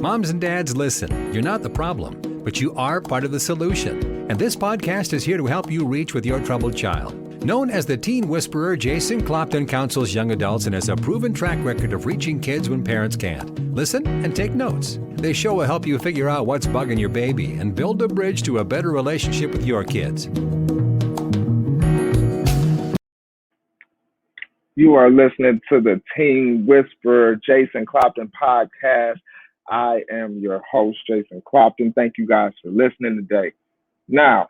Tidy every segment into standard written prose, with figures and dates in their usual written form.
Moms and dads, listen. You're not the problem, but you are part of the solution. And this podcast is here to help you reach with your troubled child. Known as the teen whisperer, Jason Clopton counsels young adults and has a proven track record of reaching kids when parents can't. Listen and take notes. This show will help you figure out what's bugging your baby and build a bridge to a better relationship with your kids. You are listening to the Teen Whisperer, Jason Clopton podcast. I am your host, Jason Clopton. Thank you guys for listening today. Now,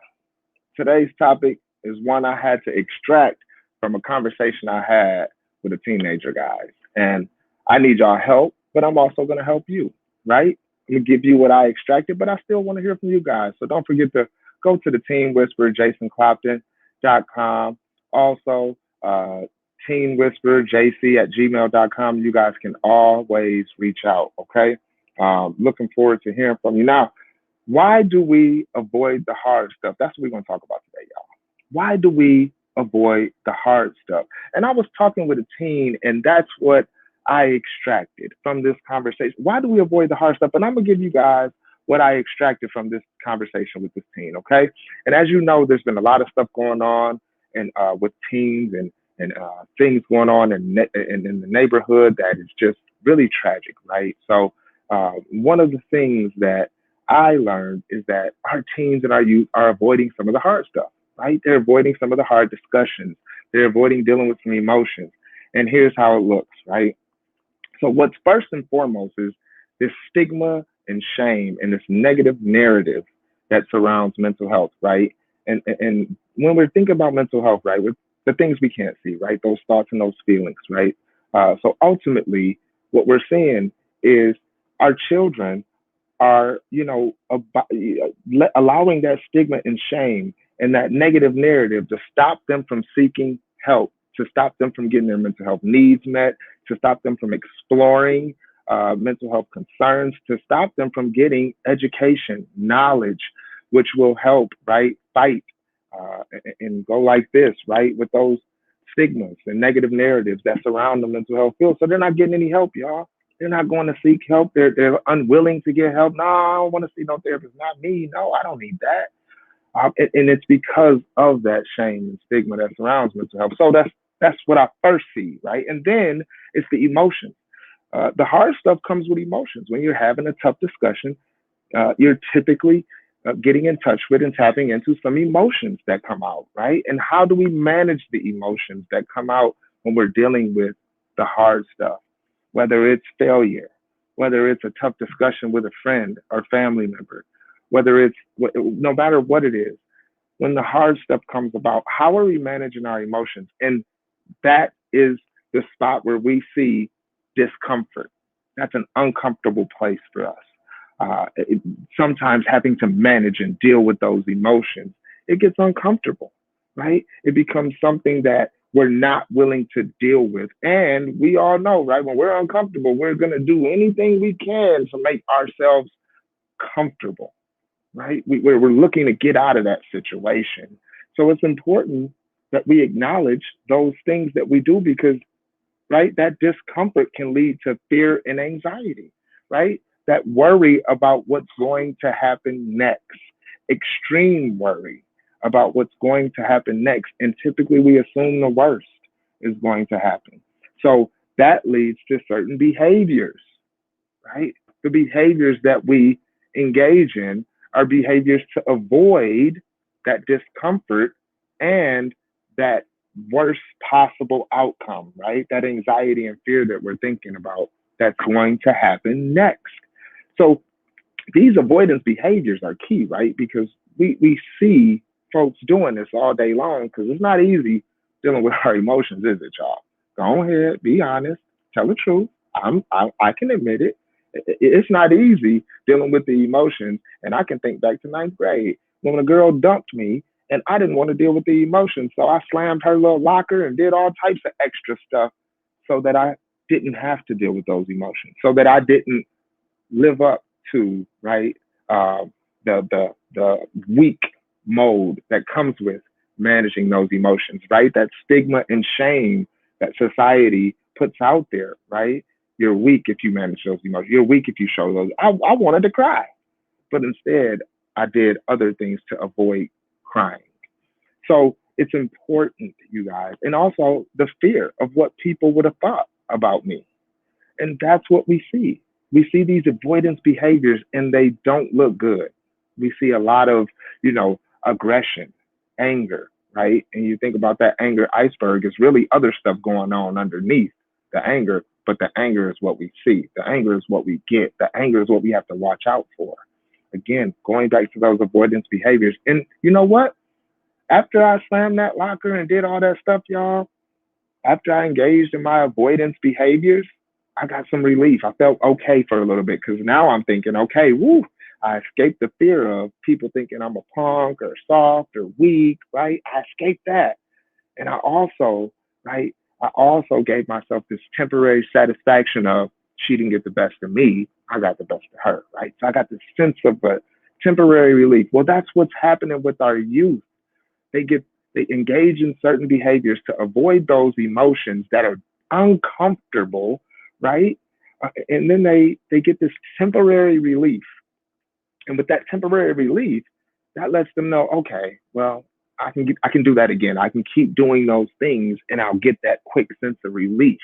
today's topic is one I had to extract from a conversation I had with a teenager, guys. And I need y'all help, but I'm also going to help you, right? I'm going to give you what I extracted, but I still want to hear from you guys. So don't forget to go to the Teen Whisperer, JasonClopton.com. Also, Teen Whisperer, JC@gmail.com. You guys can always reach out, okay? Looking forward to hearing from you. Now, why do we avoid the hard stuff? That's what we're going to talk about today, y'all. Why do we avoid the hard stuff? And I was talking with a teen, and that's what I extracted from this conversation. Why do we avoid the hard stuff? And I'm going to give you guys what I extracted from this conversation with this teen, okay? And as you know, there's been a lot of stuff going on and with teens and things going on in the neighborhood that is just really tragic, right? So one of the things that I learned is that our teens and our youth are avoiding some of the hard stuff, right? They're avoiding some of the hard discussions. They're avoiding dealing with some emotions. And here's how it looks, right? So what's first and foremost is this stigma and shame and this negative narrative that surrounds mental health, right? And when we're thinking about mental health, right, with the things we can't see, right? Those thoughts and those feelings, right? So ultimately, what we're seeing is our children are, allowing that stigma and shame and that negative narrative to stop them from seeking help, to stop them from getting their mental health needs met, to stop them from exploring mental health concerns, to stop them from getting education, knowledge, which will help, right, fight and go like this, right, with those stigmas and negative narratives that surround the mental health field. So they're not getting any help, y'all. They're not going to seek help. They're unwilling to get help. No, I don't want to see no therapist. Not me. No, I don't need that. And it's because of that shame and stigma that surrounds mental health. So that's what I first see, right? And then it's the emotions. The hard stuff comes with emotions. When you're having a tough discussion, you're typically getting in touch with and tapping into some emotions that come out, right? And how do we manage the emotions that come out when we're dealing with the hard stuff? Whether it's failure, whether it's a tough discussion with a friend or family member, whether it's, no matter what it is, when the hard stuff comes about, how are we managing our emotions? And that is the spot where we see discomfort. That's an uncomfortable place for us. Sometimes having to manage and deal with those emotions, it gets uncomfortable, right? It becomes something that we're not willing to deal with. And we all know, right, when we're uncomfortable, we're going to do anything we can to make ourselves comfortable, right? We're looking to get out of that situation. So it's important that we acknowledge those things that we do because, right, that discomfort can lead to fear and anxiety, right? That worry about what's going to happen next, extreme worry about what's going to happen next. And typically we assume the worst is going to happen. So that leads to certain behaviors, right? The behaviors that we engage in are behaviors to avoid that discomfort and that worst possible outcome, right? That anxiety and fear that we're thinking about that's going to happen next. So these avoidance behaviors are key, right? Because we see folks doing this all day long because it's not easy dealing with our emotions, is it, y'all? Go ahead, be honest, tell the truth. I can admit it. It's not easy dealing with the emotions. And I can think back to ninth grade when a girl dumped me and I didn't want to deal with the emotions. So I slammed her little locker and did all types of extra stuff so that I didn't have to deal with those emotions, so that I didn't live up to, right, the weak mode that comes with managing those emotions, right? That stigma and shame that society puts out there, right? You're weak if you manage those emotions. You're weak if you show those. I wanted to cry, but instead I did other things to avoid crying. So it's important, you guys, and also the fear of what people would have thought about me. And that's what we see. We see these avoidance behaviors and they don't look good. We see a lot of, aggression, anger, right? And you think about that anger iceberg, it's really other stuff going on underneath the anger, but the anger is what we see. The anger is what we get. The anger is what we have to watch out for. Again, going back to those avoidance behaviors. And you know what? After I slammed that locker and did all that stuff, y'all, after I engaged in my avoidance behaviors, I got some relief. I felt okay for a little bit because now I'm thinking, okay, woo, I escaped the fear of people thinking I'm a punk or soft or weak, right? I escaped that. And right, I also gave myself this temporary satisfaction of she didn't get the best of me. I got the best of her, right? So I got this sense of a temporary relief. Well, that's what's happening with our youth. They get they engage in certain behaviors to avoid those emotions that are uncomfortable, right? And then they get this temporary relief. And with that temporary relief, that lets them know, okay, well, I can do that again. I can keep doing those things and I'll get that quick sense of relief,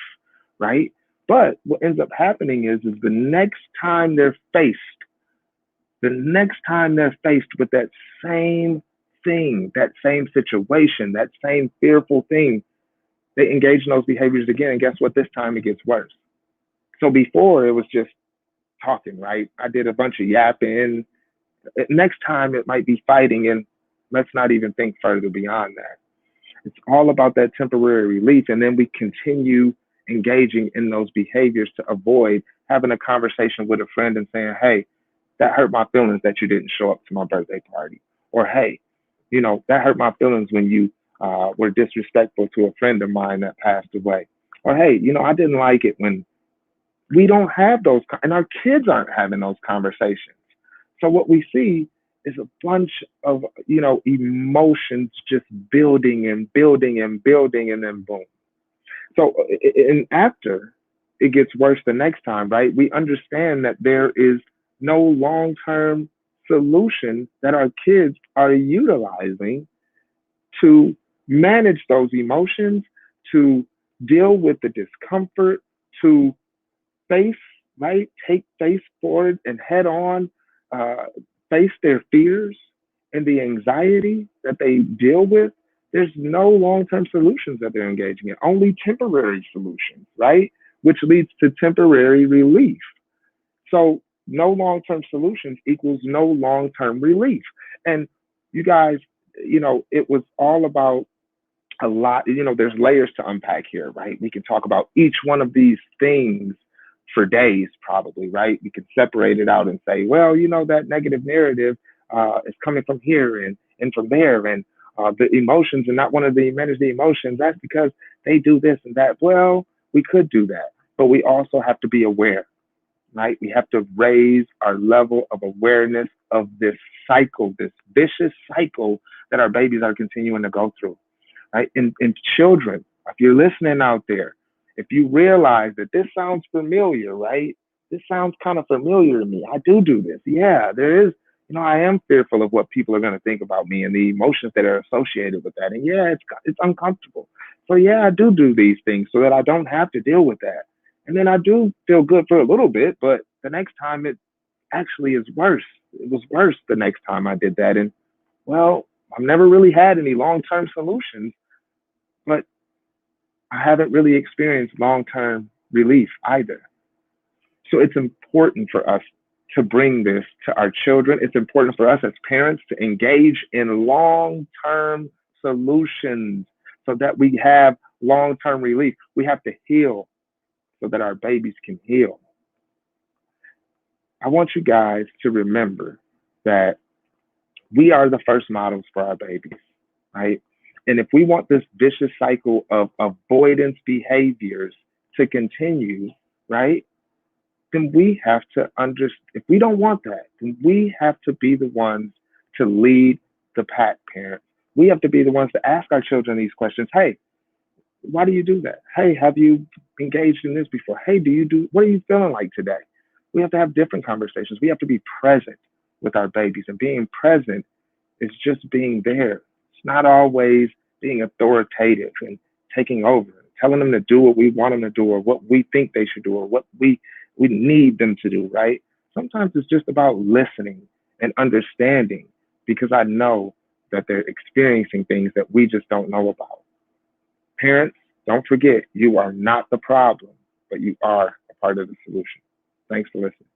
right? But what ends up happening is the next time they're faced with that same thing, that same situation, that same fearful thing, they engage in those behaviors again. And guess what? This time it gets worse. So before it was just talking, right? I did a bunch of yapping. Next time it might be fighting, and let's not even think further beyond that. It's all about that temporary relief. And then we continue engaging in those behaviors to avoid having a conversation with a friend and saying, hey, that hurt my feelings that you didn't show up to my birthday party. Or, hey, that hurt my feelings when you were disrespectful to a friend of mine that passed away. Or, hey, I didn't like it when we don't have those, and our kids aren't having those conversations. So what we see is a bunch of, emotions just building and building and building, and then boom. So, and after it gets worse the next time, right? We understand that there is no long-term solution that our kids are utilizing to manage those emotions, to deal with the discomfort, to face, right? Face forward and head on, face their fears and the anxiety that they deal with. There's no long-term solutions that they're engaging in, only temporary solutions, right? Which leads to temporary relief. So no long-term solutions equals no long-term relief. And you guys, it was all about a lot, there's layers to unpack here, right? We can talk about each one of these things for days, probably, right? We can separate it out and say, well, that negative narrative is coming from here and from there. And the emotions and not wanting to manage the emotions, that's because they do this and that. Well, we could do that, but we also have to be aware, right? We have to raise our level of awareness of this cycle, this vicious cycle that our babies are continuing to go through, right? And children, if you're listening out there, if you realize that this sounds familiar, right? This sounds kind of familiar to me. I do this. Yeah, there is, I am fearful of what people are going to think about me and the emotions that are associated with that. And yeah, it's uncomfortable. So yeah, I do these things so that I don't have to deal with that. And then I do feel good for a little bit, but the next time it actually is worse. It was worse the next time I did that. And well, I've never really had any long-term solutions, but I haven't really experienced long-term relief either. So it's important for us to bring this to our children. It's important for us as parents to engage in long-term solutions so that we have long-term relief. We have to heal so that our babies can heal. I want you guys to remember that we are the first models for our babies, right? And if we want this vicious cycle of avoidance behaviors to continue, right, then we have to understand, if we don't want that, then we have to be the ones to lead the pack, parents. We have to be the ones to ask our children these questions. Hey, Why do you do that? Hey, have you engaged in this before? Hey, what are you feeling like today? We have to have different conversations. We have to be present with our babies, and being present is just being there. It's not always being authoritative and taking over, telling them to do what we want them to do or what we think they should do or what we need them to do, right? Sometimes it's just about listening and understanding because I know that they're experiencing things that we just don't know about. Parents, don't forget, you are not the problem, but you are a part of the solution. Thanks for listening.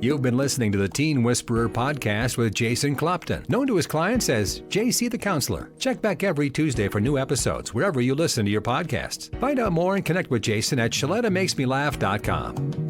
You've been listening to the Teen Whisperer podcast with Jason Clopton, known to his clients as JC the Counselor. Check back every Tuesday for new episodes wherever you listen to your podcasts. Find out more and connect with Jason at ShalettaMakesMeLaugh.com.